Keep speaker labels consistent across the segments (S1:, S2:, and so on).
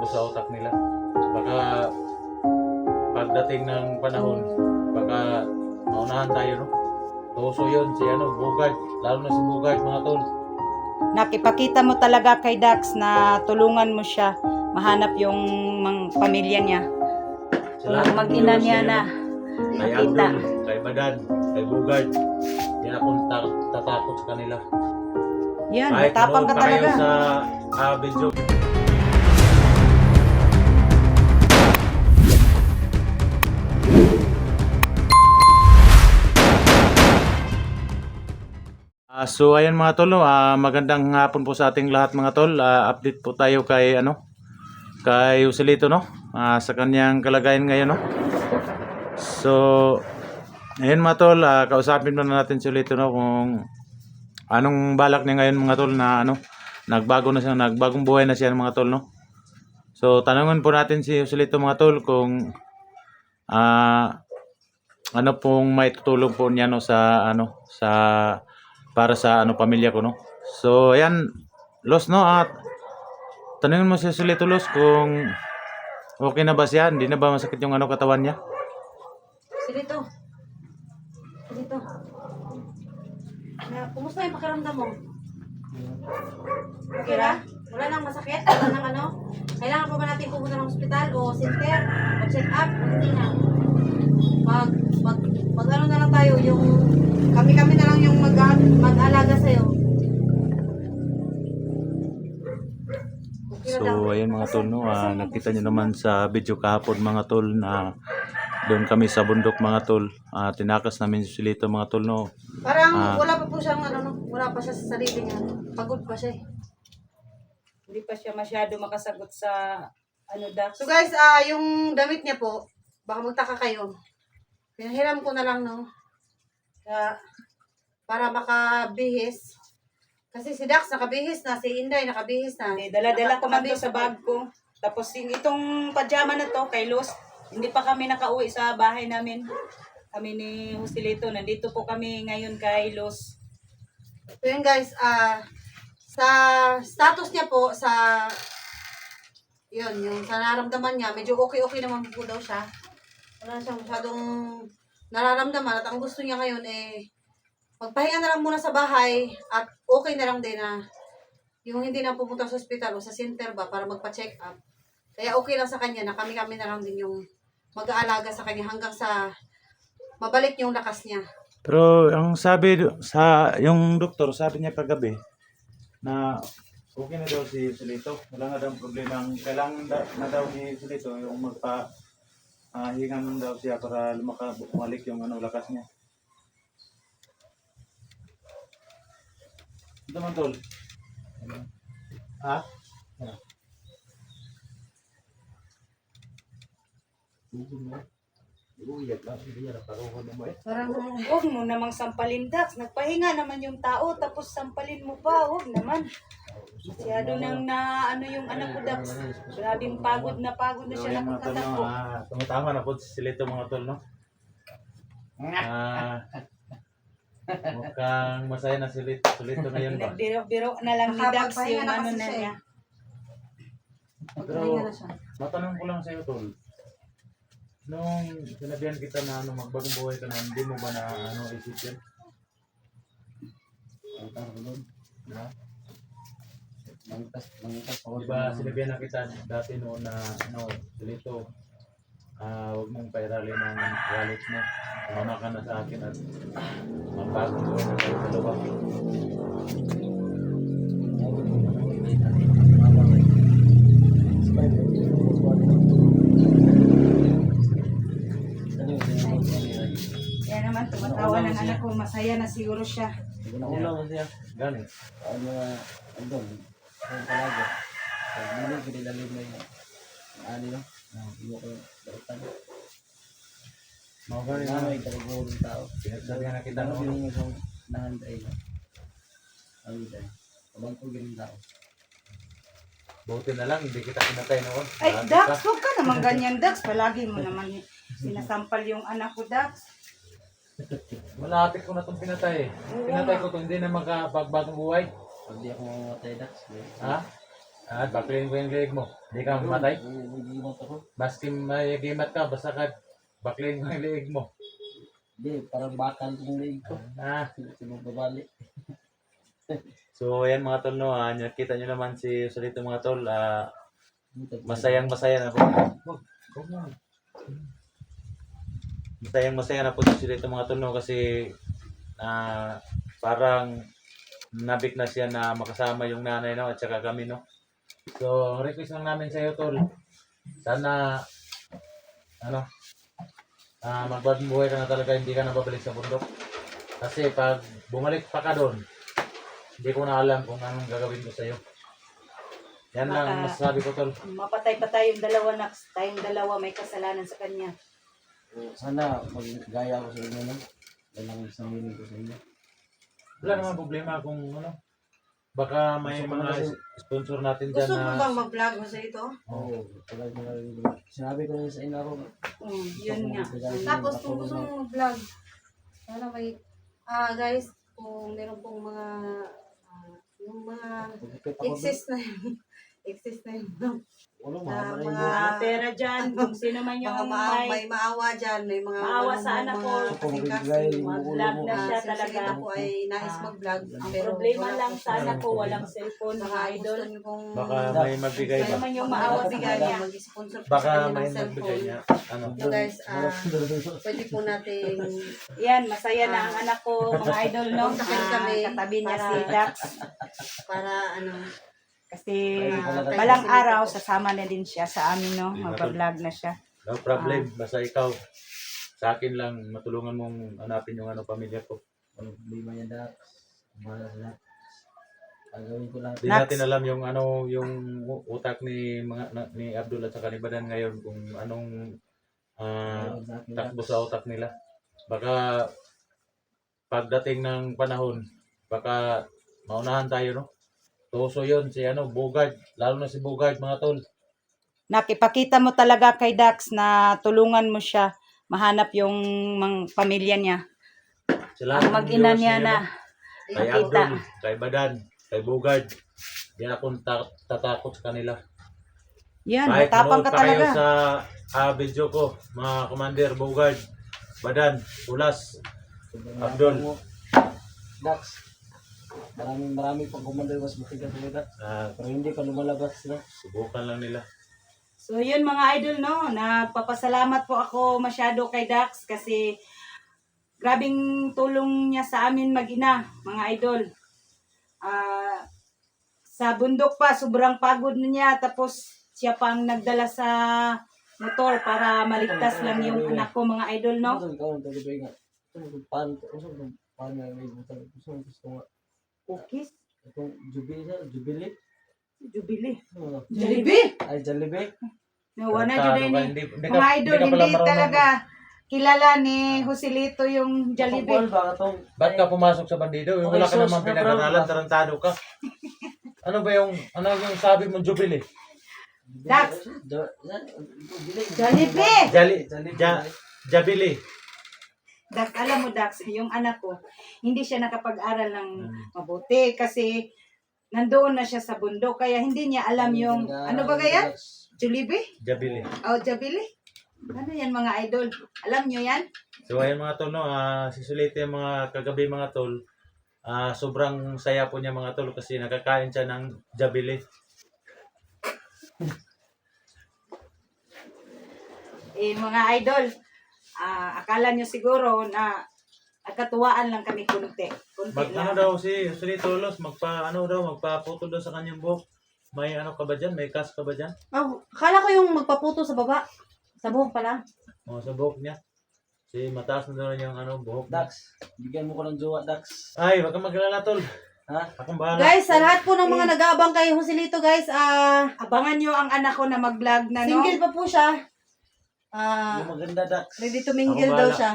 S1: sa utak nila. Baka pagdating ng panahon, baka maunahan tayo, no? Tuso yun, si Bugard. Lalo na si Bugard, mga tol.
S2: Nakipakita mo talaga kay Dax na tulungan mo siya mahanap yung pamilya niya. Yung mag-ina niya na
S1: Kay
S2: nakita.
S1: Abdul, kay Badan, kay Bugard. Yan akong tatakot sa kanila.
S2: Yan,
S1: Kahit
S2: matapang ka
S1: manood pa kayo
S2: talaga.
S1: sa video. So ayan mga tol, no? Magandang hapon po sa ating lahat mga tol. Update po tayo kay kay Joselito, no? Sa kanyang kalagayan ngayon, no? So ayan mga tol, kausapin muna natin si Joselito, no, kung anong balak niya ngayon mga tol na nagbagong buhay na siya mga tol, no? So tanungin po natin si Joselito mga tol kung ano pong maitutulong po niya, no, sa para sa pamilya ko, no. So ayan Los, no, at tanungin mo si Joselito Los kung okay na ba siya, hindi na ba masakit yung katawan niya.
S3: Silito. Kumusta yung pakiramdam mo? Okay na? Wala nang masakit? Wala nang Kailangan pa ba natin pumunta ng ospital o center? O check up? O hindi na? Mag na lang tayo, yung kami na lang yung mag-alaga sa'yo. Okay na daw.
S1: So ayan mga tol, no, nakita niyo naman sa video kahapon mga tol na doon kami sa bundok mga tol. Tinakas namin si Joselito mga tol, no.
S3: Parang wala pa po siyang wala pa siya sa sarili niya. Pagod pa siya eh.
S2: Hindi pa siya masyado makasagot sa Dax.
S3: So guys, yung damit niya po, baka magtaka kayo. Pinahiram ko na lang, no? Para makabihis. Kasi si Dax nakabihis na, si Inday nakabihis na.
S2: Dala-dala ko man to sa bag ko. Tapos itong pajama na to kay Los, hindi pa kami nakauwi sa bahay namin. Kami ni Joselito, nandito po kami ngayon kay Los.
S3: So yun guys, sa status niya po, yung sa nararamdaman niya, medyo okay naman po daw siya. Wala siyang masyadong nararamdaman at ang gusto niya ngayon magpahinga na lang muna sa bahay at okay na lang din na yung hindi na pupunta sa ospital o sa center ba para magpa-check up. Kaya okay lang sa kanya na kami na lang din yung mag-aalaga sa kanya hanggang sa mabalik yung lakas niya.
S1: Pero ang sabi yung doktor, sabi niya kagabi na okay na daw si Joselito. Wala na daw problema. Kailangan na daw ni Joselito yung hingan daw siya para bumalik yung lakas niya. Ito man tol. Ha?
S3: Parang
S2: Huwag mo namang sampalin, Dax. Nagpahinga naman yung tao, tapos sampalin mo pa. Huwag naman. Masyado nang yung anak ko, Dax. Grabing pagod na
S1: So
S2: siya
S1: yan
S2: na
S1: mga tol, no,
S2: pagkatakbo.
S1: tumatama na po si Joselito mga tol, no? Mukhang masaya na si Joselito ngayon ba?
S2: Biro-biro na lang ni Dax
S3: Nakapagpahinga
S2: yung
S3: na kasi
S2: na
S3: siya
S2: niya.
S3: magpahinga na siya.
S1: Matanong ko lang sa'yo, tol. Nung sinabihan kita na magbagong buhay ka na, hindi mo ba na isip yan? Ha? Diba sinabihan na kita dati noon na Joselito, huwag mong pairali ng wallet mo. Mama ka na sa akin at magbagong buhay na tayo sa dalawa.
S2: Kaya naman, tumatawa ng anak ko. Masaya na siguro siya.
S1: Una mo siya. Gani. Mau gani na. Pinagsabihan na kita noon. Buti na lang, hindi kita pinatay noon.
S2: Ay,
S1: Grabe
S2: Dax,
S1: ka.
S2: huwag ka naman ganyan, Dax. Palagi mo naman sinasampal yung anak ko, Dax.
S1: Malapit ko na itong pinatay. Pinatay ko ito, hindi na makabagbagong buhay.
S4: Pag di ako mamatay, Dax.
S1: Ha? At baklin ko yung leeg mo. Hindi ka mamatay.
S4: Nag-iimat ako.
S1: Maski may gimat ka, basta ka baklin ko yung leeg mo.
S4: Hindi, parang bakal yung leg ko.
S1: Ah,
S4: Sinubabali.
S1: so ayan mga tol, no, nakita nyo naman si Solito mga tol, masayang masaya na po. Masayang masaya na po si Solito mga tol, no, kasi parang nabik na siya na makasama yung nanay, no, at saka kami, no. So request lang namin sa iyo tol, sana magbagong buhay ka na talaga, hindi ka na babalik sa bundok. Kasi pag bumalik pa ka doon, hindi ko na alam kung anong gagawin ko sa'yo. Yan lang ang masasabi ko, tol.
S2: Mapatay pa tayong dalawa, Nax. Tayong dalawa may kasalanan sa kanya.
S4: Sana magagaya ako sa inyo, no? Yan lang isang hiling ko sa inyo.
S1: Wala naman problema kung baka may mga sponsor natin dyan
S3: Gusto mo
S1: na...
S3: bang mag-vlog mo sa ito?
S4: Oo, talaga sinabi ko rin sa inyo ako.
S2: Yun nga.
S3: Tapos kung gusto mo mag-vlog, sana may, guys, kung meron pong mga, yung mga excess na yun,
S4: Ulo,
S3: na
S4: mahaba na
S3: mga
S4: yung
S2: Pera dyan, kung sino man yung
S3: may maawa dyan, may mga
S2: maawa sa anak ko.
S3: kasi
S2: Mag-vlog na siya talaga.
S3: Ito po ay nais mag-vlog.
S2: Ang
S3: pero
S2: problema
S3: wala
S2: lang
S3: po
S2: sa anak ko, walang cellphone, mga
S3: Baka
S2: idol.
S3: gusto niyo pong
S1: Baka may magbigay
S2: Sino
S1: ba?
S2: man yung maawa sa kanya.
S3: mag-sponsor po
S1: Baka
S3: sa kanya
S1: may
S3: ng
S1: magbigay
S3: cellphone.
S1: niya. Ano?
S3: So guys, pwede po natin
S2: Yan, masaya na ang anak ko, mga idol, no?
S3: Kontakin kami
S2: Katabi niya
S3: para-
S2: si Dax.
S3: para
S2: Kasi
S3: Pwede
S2: balang
S3: po natin-
S2: araw, sasama na din siya sa amin, no? Magpa-vlog na siya.
S1: No problem. Basta ikaw, sa akin lang, matulungan mong hanapin yung pamilya ko.
S4: Hindi man yan dapat. Bahala sila. Gagawin ko lahat.
S1: Hindi
S2: Nax.
S1: natin alam yung yung utak ni ni Abdul at saka ni Badan ngayon kung anong
S4: Gagawin sa akin lahat.
S1: takbo sa utak nila. Baka pagdating ng panahon, baka maunahan tayo, no? Tuso yun si Bogard, lalo na si Bogard mga tol.
S2: Nakipakita mo talaga kay Dax na tulungan mo siya mahanap yung pamilya niya.
S1: Sila
S2: Ang mag-ina niya na
S1: kay
S2: nakita.
S1: Abdul, kay Badan, kay Bogard. Di akong tatakot sa kanila.
S2: Yan,
S1: Kahit
S2: matapang
S1: manood
S2: ka
S1: pa kayo
S2: talaga.
S1: sa video ko, mga Commander Bogard, Badan, Ulas,
S4: Sobrang
S1: Abdul.
S4: yabang mo. Dax. Maraming pang commander mas matigas ulit. Pero hindi pa lumalabas na.
S1: Subukan lang nila.
S2: So yun mga idol, no, nagpapasalamat po ako masyado kay Dax kasi grabing tulong niya sa amin mag-ina, mga idol. Sa bundok pa, sobrang pagod na niya, tapos siya pang nagdala sa motor para maligtas lang yung anak ko, mga idol, no.
S4: Ito ikaw ang tagabay nga. Ito pan nga may butang. Gusto nga.
S2: Cookies,
S4: Itong Jubilee.
S2: Jubilee.
S4: Ano?
S2: Jollibee!
S4: Ay, Jollibee.
S2: No, wala
S1: Tarantado
S2: dyan
S1: ka,
S2: eh.
S1: hindi ka-
S2: Mga idol,
S1: ka pala
S2: hindi
S1: marunong-
S2: talaga kilala ni Joselito yung Jollibee.
S4: Football ba itong?
S1: Ba't ka pumasok sa bandido? Yung wala ka
S4: Okay,
S1: naman
S4: sus, na
S1: pinag-aralan,
S4: bro.
S1: tarantado ka. Ano yung sabi mo, Jubilee?
S2: Dax!
S4: Jubilee.
S2: Jollibee!
S1: Jabili.
S2: Dax, alam mo Dax, yung anak ko, hindi siya nakapag-aral ng mabuti kasi nandoon na siya sa bundok kaya hindi niya alam yung, ano ba kaya? Jollibee?
S1: Jabili.
S2: O, Jollibee? Ano yan mga idol? Alam nyo yan?
S1: So ayun mga tol, no, sisulite yung mga kagabi mga tol. Sobrang saya po niya mga tol kasi nakakain siya ng Jabili.
S2: Mga idol, akala nyo siguro na nagkatuwaan lang kami kunti. Kunti lang.
S1: Daw si Tulos, magpa-photo daw sa kanyang buhok. May ka ba dyan? May cast ka ba dyan?
S3: Oh, akala ko yung magpaputo sa baba. Sa buhok pala.
S1: O, sa buhok niya. Mataas na daw yung buhok niya.
S4: Dax, bigyan mo ko ng jowa, Dax.
S1: Ay, wag kang maglala tol.
S4: Ha?
S1: Akong bahala.
S3: Guys, sa lahat po ng mga nag-aabang kay Joselito, guys,
S2: Abangan nyo ang anak ko na mag-vlog na, no?
S3: single pa po siya.
S4: Yung maganda, Dax.
S3: Ready to mingle
S1: Ako
S3: daw
S1: bahala.
S3: siya.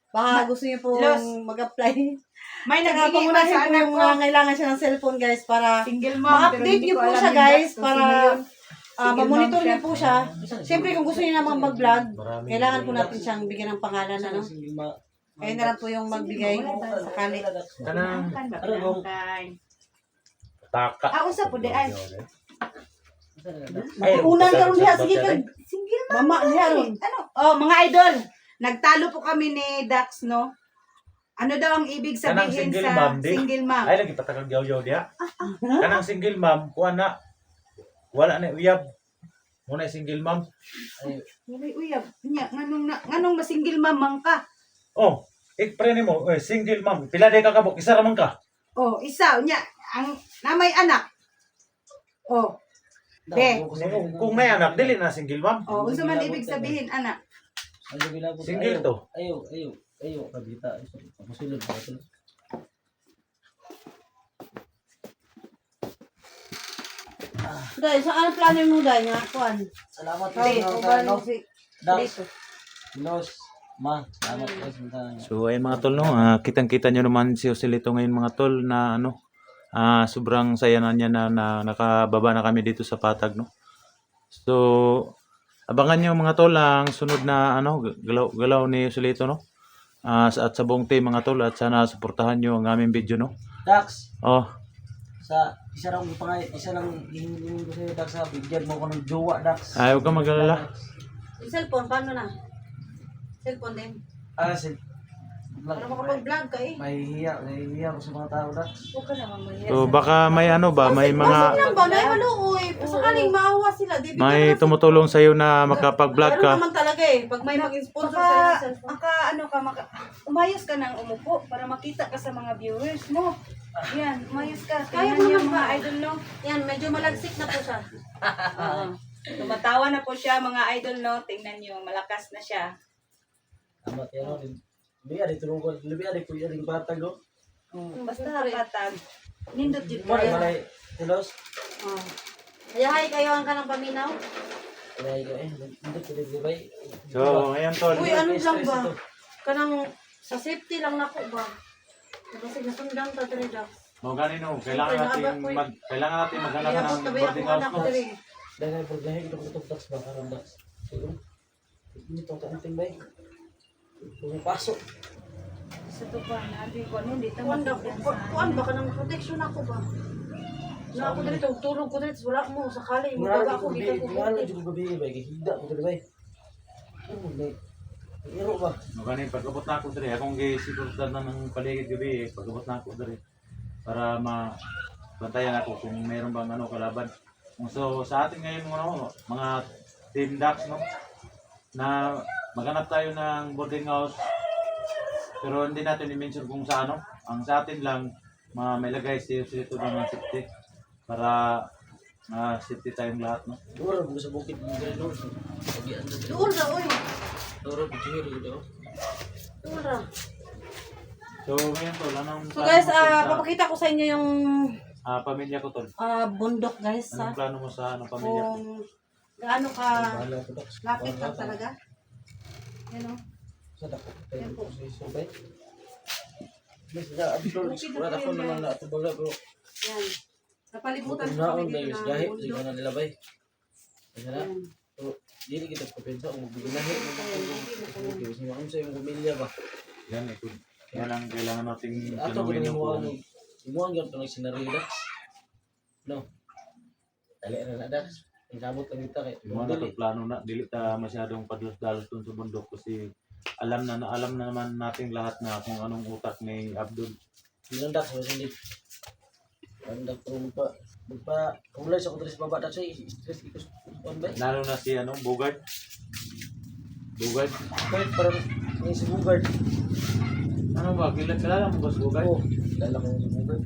S3: Baka gusto niyo po
S2: Los.
S3: mag-apply.
S2: May
S3: Saka
S2: nagiging
S3: pangunahin
S2: sa
S3: po
S2: anak
S3: yung
S2: ko.
S3: mga kailangan siya ng cellphone, guys, para
S2: Single mom. pero
S3: ma-update
S2: hindi
S3: niyo
S2: ko
S3: po
S2: alam
S3: siya,
S2: yung
S3: guys,
S2: Dax kung
S3: para
S2: sino yun. Single
S3: ma-monitor
S2: mom
S3: niyo
S2: siya.
S3: po siya. Siyempre, kung gusto niyo naman mag-vlog,
S1: Maraming
S3: kailangan po
S1: mga-
S3: natin siyang bigyan ng pangalan, ano? Kayo na lang po yung magbigay sakali.
S1: Kanang
S2: Kan ba? Kan.
S1: taka.
S2: Usap po di ay.
S3: Matuunan ka ron diha, sige kag
S2: Single
S3: mama diha ron.
S2: ano? Oh, mga idol, nagtalo po kami ni Dax, no? Ano daw ang ibig
S1: Kanang
S2: sabihin
S1: single
S2: sa
S1: mom, di?
S2: single mom?
S1: Ay lagi patakag yaw-yaw diha. Kanang single mom, kuha na wala na uyab. Muna single mom.
S2: Uy, uyab. Nya, nganong masingle mom man ka?
S1: Oh, pre nimo, single mom. Pila day ka kabuk, isa ra man ka.
S2: Oh, isa nya ang na may anak. Oh, Be.
S1: Kung may anak, dili na single mom.
S2: oh, unsa man ibig sabihin anak?
S1: Single to.
S4: Ayo, kabita. Pamusulod ba ito?
S3: Dahil sa ano plano mo dahil nga kuan?
S4: Salamat po
S2: Be,
S4: sa
S2: uban
S4: no.
S2: si
S4: Dax,
S2: dito.
S4: Nos, ma, salamat po sa
S1: So ayun mga tol, no, kitang-kita nyo naman si Joselito ngayon mga tol na ano, sobrang saya na niya na nakababa na kami dito sa Patag, no. So abangan nyo mga tol ang sunod na ano galaw ni Joselito, no. At sa buong team mga tol, at sana suportahan nyo ang aming video, no.
S4: Dax,
S1: Oh,
S4: sa isa lang hihingin ko sa'yo, Dax, sa bigyan mo ko ng jowa, Dax.
S1: ayaw ka mag-alala.
S3: Yung cellphone, paano na? Cellphone din. Para makapag-vlog ka eh.
S4: Mahihiya ko sa mga tao, Dax.
S3: Huwag ka naman mahiya.
S1: So baka may ano ba, may
S3: Pasok
S1: mga
S3: lang ba? Nay, maluoy. Sakaling maawa sila. Di bigyan
S1: may
S3: ka ng-
S1: tumutulong sa iyo na makapag-vlog
S3: Meron
S1: ka.
S3: naman talaga eh. Pag may mag-sponsor
S2: Baka,
S3: sa iyo cellphone.
S2: umayos ka ng umupo para makita ka sa mga viewers mo. Yan, umayos ka.
S3: Kaya
S2: Tingnan
S3: mo
S2: niyo
S3: naman
S2: mga
S3: ba?
S2: idol, no?
S3: Yan, medyo malagsik na po siya.
S2: Oo. Tumatawa na po siya, mga idol, no? Tingnan niyo, malakas na siya.
S4: Tama, pero Libi ari tulungan, libi ari kuya ring batag go.
S2: Basta patag. Nindot yun
S4: Mo
S2: ka.
S4: malay tilos.
S3: Oh. Hayahay kayo ang kanang paminaw.
S4: Alay ko hindi ko libay.
S1: So ngayon tol,
S3: Uy, ano lang ba? Kanang sa safety lang nako ba? Kasi nasundan ta diri daw.
S1: no ganino, kailangan natin maghanap ng boarding house, no.
S4: Dahil problema ko to tax ba karon Dax. Siguro. Hindi to tanting bay. Pumapasok.
S2: Sa to pa, nabi ko, hindi
S3: Kuan ba? Kuan ba kanang protection ako ba? Na ako dito tulog ko dito wala mo sakali mo baga ako gikan ko.
S4: Wala jud ko gabi bay hida ko dili bay. Bay. Iro ba?
S1: No ganin pagabot na ako diri, akong gisigurtan na ng paligid gabi, pagabot na ako diri para bantayan ako kung mayroon bang ano kalaban. So sa atin ngayon mga team Dax, no, na maghanap tayo ng boarding house, pero hindi natin i-mention kung sa ano. Ang sa atin lang, may lagay dito ng safety para safety tayong lahat, no.
S4: Duro mo sa bukid mo dito. Pagian na.
S3: Duol ra oy.
S4: Duro bigir dito.
S3: Duol ra.
S1: So ngayon tol, anong
S3: So guys,
S1: plano mo, tol, sa
S3: papakita ko sa inyo yung
S1: pamilya ko tol?
S3: bundok guys
S1: Anong plano mo sa pamilya ko?
S3: kung gaano ka
S4: Wala ko Dax.
S3: lapit lang talaga. Yan o.
S4: Sa dako. Tayo ko sa subay. Bis na abdol. Wala ko naman na tubala bro.
S3: Yan. Napalibutan ko
S4: Naon
S3: kami
S4: dahil
S3: dito
S4: gahi
S3: ng
S4: di
S3: bundok.
S4: na nila bay. Kaya na.
S3: Yan.
S4: So, dili kita papensa kung biglahi mo ba kung sa mga sa imong pamilya ba.
S1: Yan, ito. Yan ang kailangan nating
S4: Ato ko
S1: tanungin
S4: ni
S1: yung
S4: mo
S1: kung
S4: ano. Imuan gyud tong scenario Dax. No. Dali na Dax. Inabot lang kita kay.
S1: yung mga plano na, dili ta masyadong padalos-dalos dun sa bundok kasi alam na naman nating lahat na kung anong utak ni Abdul.
S4: Bilang Dax was hindi. Anda ko pa kulay sa kutris baba Dax ay stress ikos on ba.
S1: Lalo na si Bugard. Bugard.
S4: Kahit parang may si Bugard.
S1: Ano ba? Kilala mo ba si Bugard?
S4: Oo. Dala ko si Bugard.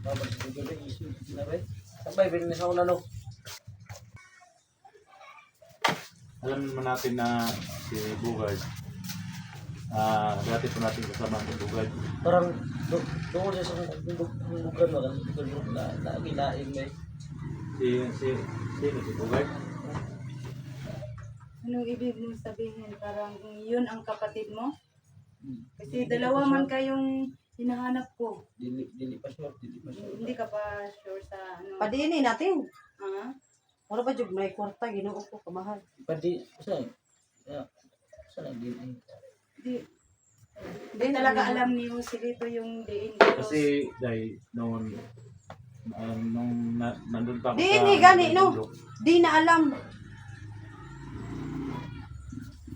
S4: Baba si Bugard ay isu na ba? Sabay bin sa una no.
S1: Alam naman natin na si Bugard. Dati po natin kasama si Bugard.
S4: Parang doon siya sa Bugard no kan Bugard na gilain may.
S1: Si Bugard.
S2: Anong ibig mo sabihin? Parang yun ang kapatid mo? Kasi dalawa man kayong hinahanap ko.
S4: Dili pa siya.
S2: Hindi ka pa sure sa ano?
S3: Padiinin natin.
S2: Ha?
S3: Wala ba jud may kwarta Ginoo ko kamahal.
S4: Pati saan? Saan din?
S2: Hindi talaga alam ni Joselito yung diin.
S1: Kasi dahil noon Nung nandun pa ako
S3: Di,
S1: sa
S3: ni gani, no?
S1: bundok.
S3: Di na alam.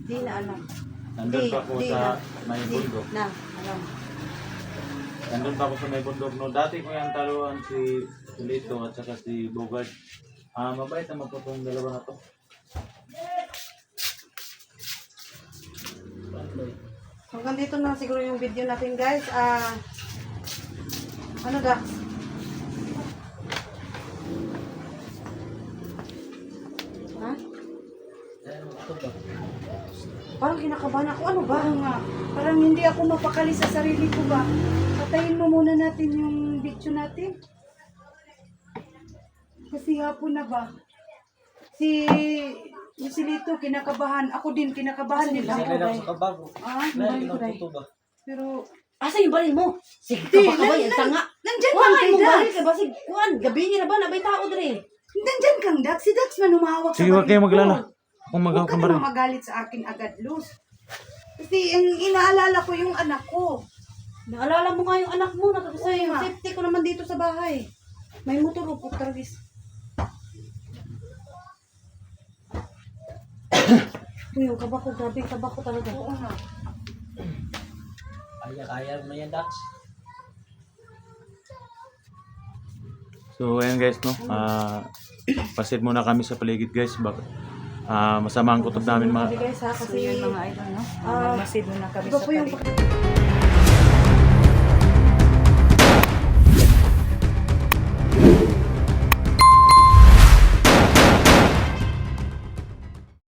S3: Di na alam.
S1: Nandun pa ako
S3: Di
S1: sa
S3: na.
S1: may
S3: Di
S1: bundok.
S3: na alam.
S1: Nandun pa ako sa may bundok. No, dati ko yung taluan si Lito at saka si Bogart. Mabait naman po itong dalawa na to.
S3: Hanggang dito na siguro yung video natin, guys. Ano Dax? Ha?
S4: Ito ba?
S3: Parang kinakabahan ako. Ano ba?
S2: Oo nga. Parang hindi ako mapakali sa sarili ko ba. Patayin mo muna natin yung video natin. Kasi hapon na ba? Si Lito kinakabahan. Ako din kinakabahan din
S4: Kasi
S2: ako.
S4: kailangan sa kabago.
S2: Nay,
S4: Ito ba?
S2: pero
S3: Asa yung baril mo? Sige,
S2: Di,
S3: kabakabay.
S2: nan-
S3: Ang tanga.
S2: nandyan
S3: Kuhan
S2: kang
S3: kayo
S2: Dax.
S3: baril ka ba? Sige, kuhan. Gabi niya na ba? Nabay tao dre.
S2: Nandyan kang Dax. Si Dax man humahawak
S1: Sige, huwag kayo maglala. Kung
S2: Huwag
S1: magaw
S2: ka
S1: ka
S2: naman magalit sa akin agad, Luz. Kasi ang inaalala ko yung anak ko.
S3: Naalala mo nga yung anak mo. Nakakasaya
S2: Oo
S3: yung
S2: nga.
S3: safety ko naman dito sa bahay. May motor o putragis. Uy, yung kaba ko. Grabe yung kaba ko talaga.
S2: Oo nga.
S4: Kaya mo na yan, Dax.
S1: So ayan guys, no. Pasid muna kami sa paligid guys. Masama ang kutob namin
S3: Grabe guys ha.
S2: So
S3: Kasi
S2: yun mga idol, no?
S3: Ah,
S2: Nagmasid muna kami
S3: iba
S2: sa
S3: po yung
S2: paligid.